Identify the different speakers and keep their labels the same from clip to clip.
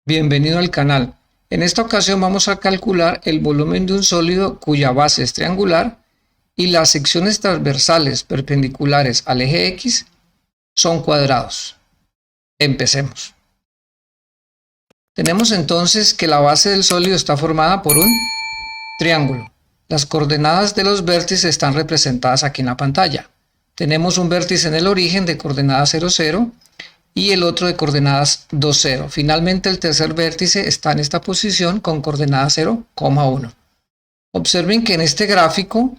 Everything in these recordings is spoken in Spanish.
Speaker 1: Bienvenido al canal. En esta ocasión vamos a calcular el volumen de un sólido cuya base es triangular y las secciones transversales perpendiculares al eje X son cuadrados. Empecemos. Tenemos entonces que la base del sólido está formada por un triángulo. Las coordenadas de los vértices están representadas aquí en la pantalla. Tenemos un vértice en el origen de coordenadas 0, 0 y el otro de coordenadas 2, 0. Finalmente el tercer vértice está en esta posición con coordenadas 0, 1. Observen que en este gráfico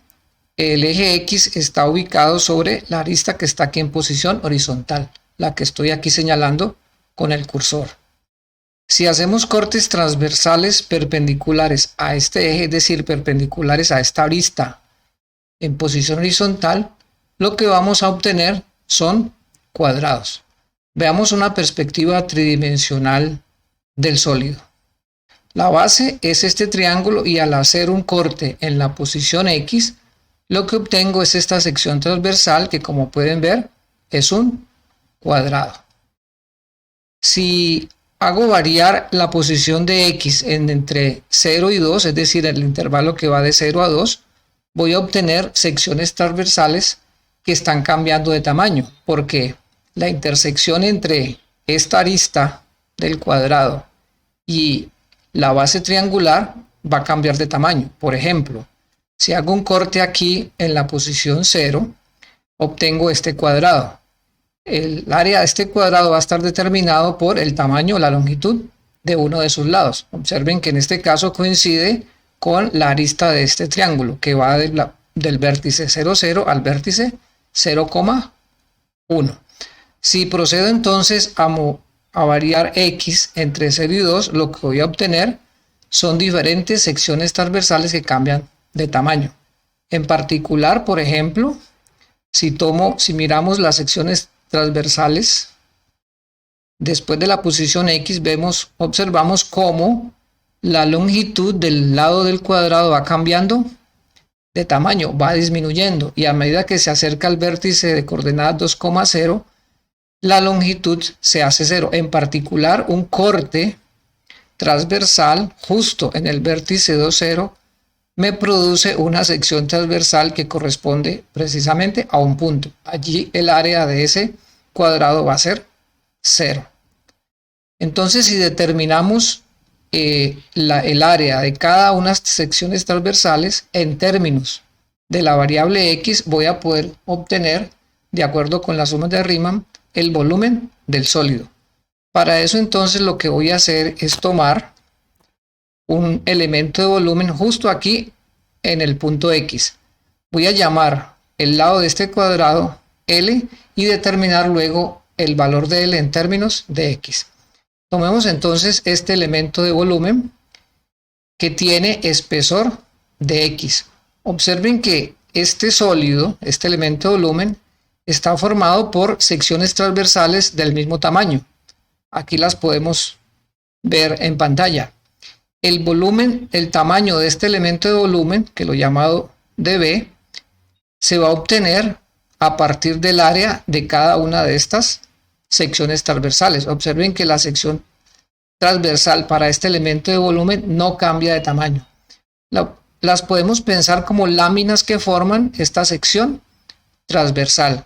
Speaker 1: el eje X está ubicado sobre la arista que está aquí en posición horizontal, la que estoy aquí señalando con el cursor. Si hacemos cortes transversales perpendiculares a este eje, es decir, perpendiculares a esta arista en posición horizontal, lo que vamos a obtener son cuadrados. Veamos una perspectiva tridimensional del sólido. La base es este triángulo y al hacer un corte en la posición X, lo que obtengo es esta sección transversal que, como pueden ver, es un cuadrado. Si hago variar la posición de X entre 0 y 2, es decir, el intervalo que va de 0 a 2, voy a obtener secciones transversales que están cambiando de tamaño, porque la intersección entre esta arista del cuadrado y la base triangular va a cambiar de tamaño. Por ejemplo, si hago un corte aquí en la posición 0, obtengo este cuadrado. El área de este cuadrado va a estar determinado por el tamaño o la longitud de uno de sus lados. Observen que en este caso coincide con la arista de este triángulo, que va del vértice 0, 0 al vértice 0,1. Si procedo entonces a variar X entre 0 y 2, lo que voy a obtener son diferentes secciones transversales que cambian de tamaño. En particular, por ejemplo, si miramos las secciones transversales, después de la posición X, observamos cómo la longitud del lado del cuadrado va cambiando de tamaño, va disminuyendo, y a medida que se acerca al vértice de coordenadas 2,0, la longitud se hace 0. En particular, un corte transversal justo en el vértice 2, 0 me produce una sección transversal que corresponde precisamente a un punto. Allí el área de ese cuadrado va a ser 0. Entonces, si determinamos el área de cada una de las secciones transversales en términos de la variable X, voy a poder obtener, de acuerdo con las sumas de Riemann, el volumen del sólido. Para eso entonces lo que voy a hacer es tomar un elemento de volumen justo aquí en el punto X. Voy a llamar el lado de este cuadrado L y determinar luego el valor de L en términos de X. Tomemos entonces este elemento de volumen que tiene espesor de X. Observen que este sólido, este elemento de volumen, está formado por secciones transversales del mismo tamaño. Aquí las podemos ver en pantalla. El volumen, el tamaño de este elemento de volumen, que lo he llamado dB, se va a obtener a partir del área de cada una de estas secciones transversales. Observen que la sección transversal para este elemento de volumen no cambia de tamaño. Las podemos pensar como láminas que forman esta sección transversal.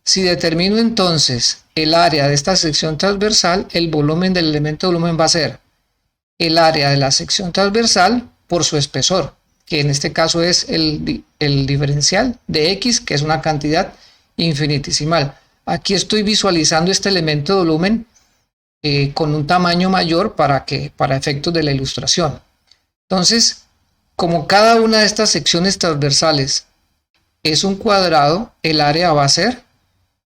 Speaker 1: Si determino entonces el área de esta sección transversal, el volumen del elemento de volumen va a ser el área de la sección transversal por su espesor, que en este caso es el diferencial de X, que es una cantidad infinitesimal. Aquí estoy visualizando este elemento de volumen con un tamaño mayor para efectos de la ilustración. Entonces, como cada una de estas secciones transversales es un cuadrado, el área va a ser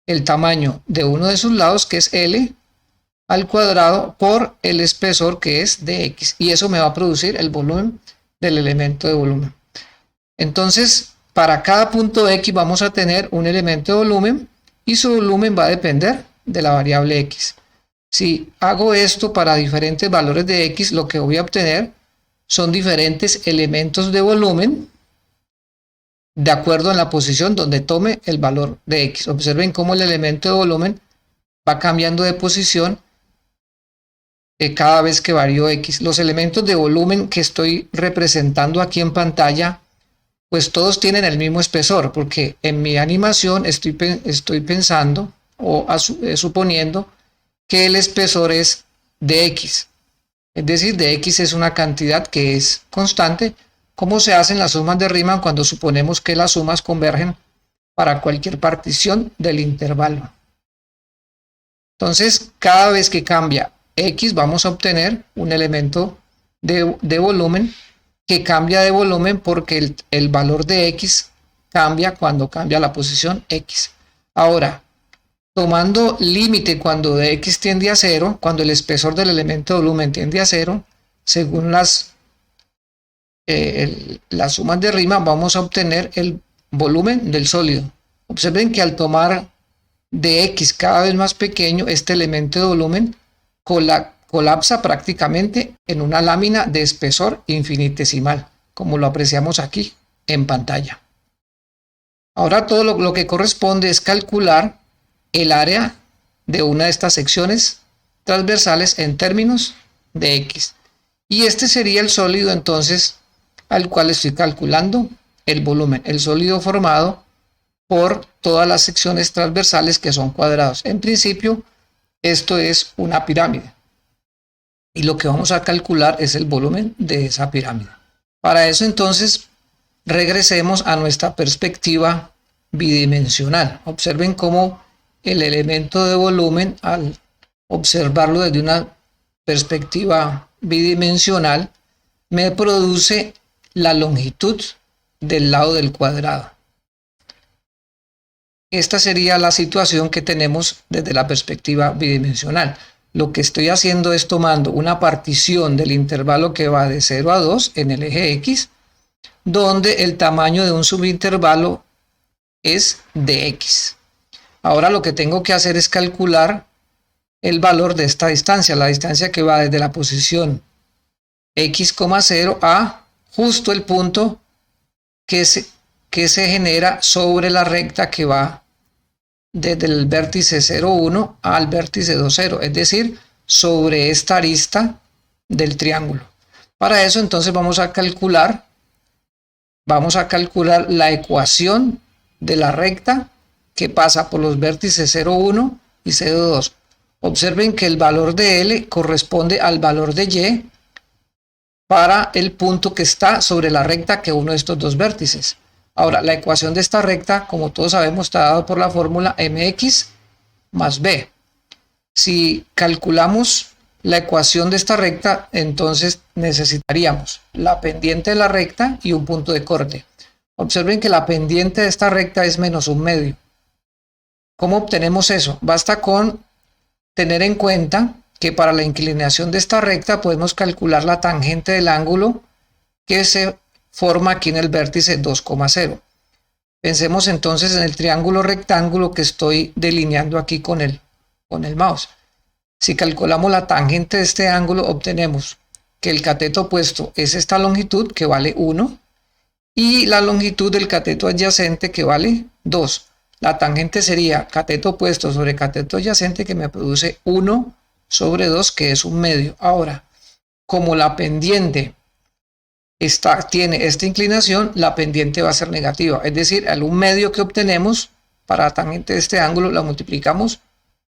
Speaker 1: el tamaño de uno de sus lados, que es L, al cuadrado por el espesor, que es dx, y eso me va a producir el volumen del elemento de volumen. Entonces, para cada punto X vamos a tener un elemento de volumen y su volumen va a depender de la variable X. Si hago esto para diferentes valores de X, lo que voy a obtener son diferentes elementos de volumen de acuerdo a la posición donde tome el valor de X. Observen cómo el elemento de volumen va cambiando de posición cada vez que varío X. Los elementos de volumen que estoy representando aquí en pantalla, pues todos tienen el mismo espesor, porque en mi animación estoy pensando o suponiendo que el espesor es de X. Es decir, de X es una cantidad que es constante, como se hacen las sumas de Riemann cuando suponemos que las sumas convergen para cualquier partición del intervalo. Entonces, cada vez que cambia X, vamos a obtener un elemento de volumen que cambia de volumen porque el valor de X cambia cuando cambia la posición X. Ahora, tomando límite cuando de X tiende a 0, cuando el espesor del elemento de volumen tiende a 0, según las sumas de Riemann, vamos a obtener el volumen del sólido. Observen que al tomar de X cada vez más pequeño, este elemento de volumen colapsa prácticamente en una lámina de espesor infinitesimal, como lo apreciamos aquí en pantalla. Ahora todo lo que corresponde es calcular el área de una de estas secciones transversales en términos de X. Y este sería el sólido entonces al cual estoy calculando el volumen, el sólido formado por todas las secciones transversales que son cuadrados. En principio, esto es una pirámide. Y lo que vamos a calcular es el volumen de esa pirámide. Para eso entonces regresemos a nuestra perspectiva bidimensional. Observen cómo el elemento de volumen, al observarlo desde una perspectiva bidimensional, me produce la longitud del lado del cuadrado. Esta sería la situación que tenemos desde la perspectiva bidimensional. Lo que estoy haciendo es tomando una partición del intervalo que va de 0 a 2 en el eje X, donde el tamaño de un subintervalo es de X. Ahora lo que tengo que hacer es calcular el valor de esta distancia, la distancia que va desde la posición X,0 a justo el punto que se genera sobre la recta que va desde el vértice 0,1 al vértice 2,0, es decir, sobre esta arista del triángulo. Para eso entonces vamos a calcular la ecuación de la recta que pasa por los vértices 0,1 y 0,2. Observen que el valor de L corresponde al valor de Y para el punto que está sobre la recta que uno de estos dos vértices. Ahora, la ecuación de esta recta, como todos sabemos, está dada por la fórmula mx más b. Si calculamos la ecuación de esta recta, entonces necesitaríamos la pendiente de la recta y un punto de corte. Observen que la pendiente de esta recta es menos un medio. ¿Cómo obtenemos eso? Basta con tener en cuenta que para la inclinación de esta recta podemos calcular la tangente del ángulo que se forma aquí en el vértice 2,0. Pensemos entonces en el triángulo rectángulo que estoy delineando aquí con el mouse. Si calculamos la tangente de este ángulo, obtenemos que el cateto opuesto es esta longitud que vale 1 y la longitud del cateto adyacente que vale 2. La tangente sería cateto opuesto sobre cateto adyacente que me produce 1 sobre 2 que es un medio. Ahora, como la pendiente tiene esta inclinación, la pendiente va a ser negativa, es decir, al un medio que obtenemos para la tangente de este ángulo la multiplicamos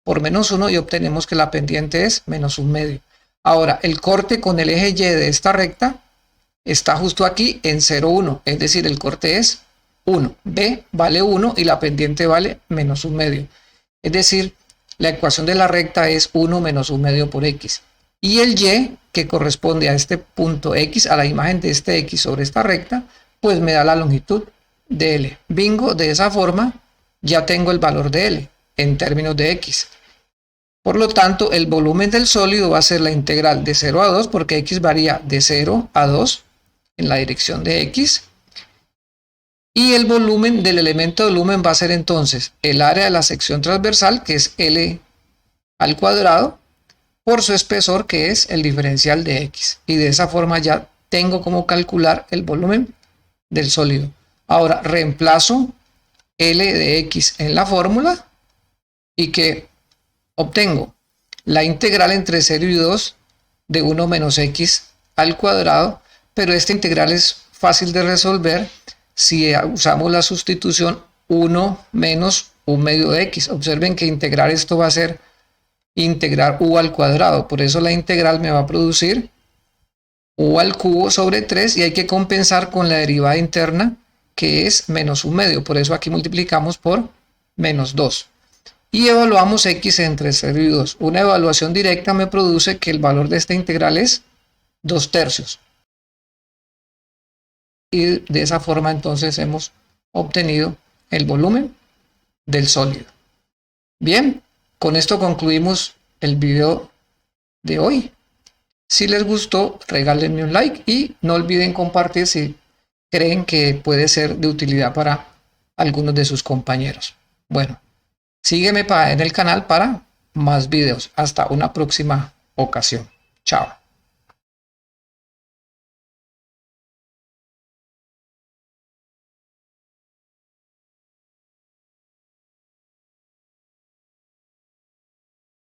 Speaker 1: por menos 1 y obtenemos que la pendiente es menos un medio. Ahora, el corte con el eje Y de esta recta está justo aquí en 0,1, es decir, el corte es 1, B vale 1 y la pendiente vale menos un medio, es decir, la ecuación de la recta es 1 menos un medio por X. Y el Y, que corresponde a este punto X, a la imagen de este X sobre esta recta, pues me da la longitud de L. Bingo, de esa forma ya tengo el valor de L en términos de X. Por lo tanto, el volumen del sólido va a ser la integral de 0 a 2, porque X varía de 0 a 2 en la dirección de X. Y el volumen del elemento de volumen va a ser entonces el área de la sección transversal, que es L al cuadrado, por su espesor, que es el diferencial de X. Y de esa forma ya tengo cómo calcular el volumen del sólido. Ahora reemplazo L de X en la fórmula y que obtengo la integral entre 0 y 2 de 1 menos x al cuadrado, pero esta integral es fácil de resolver si usamos la sustitución 1 menos u medio de x. Observen que integrar esto va a ser integrar u al cuadrado, por eso la integral me va a producir u al cubo sobre 3 y hay que compensar con la derivada interna que es menos un medio, por eso aquí multiplicamos por menos 2 y evaluamos x entre 0 y 2. Una evaluación directa me produce que el valor de esta integral es 2/3 y de esa forma entonces hemos obtenido el volumen del sólido. Bien, con esto concluimos el video de hoy. Si les gustó, regálenme un like y no olviden compartir si creen que puede ser de utilidad para algunos de sus compañeros. Bueno, sígueme en el canal para más videos. Hasta una próxima ocasión. Chao.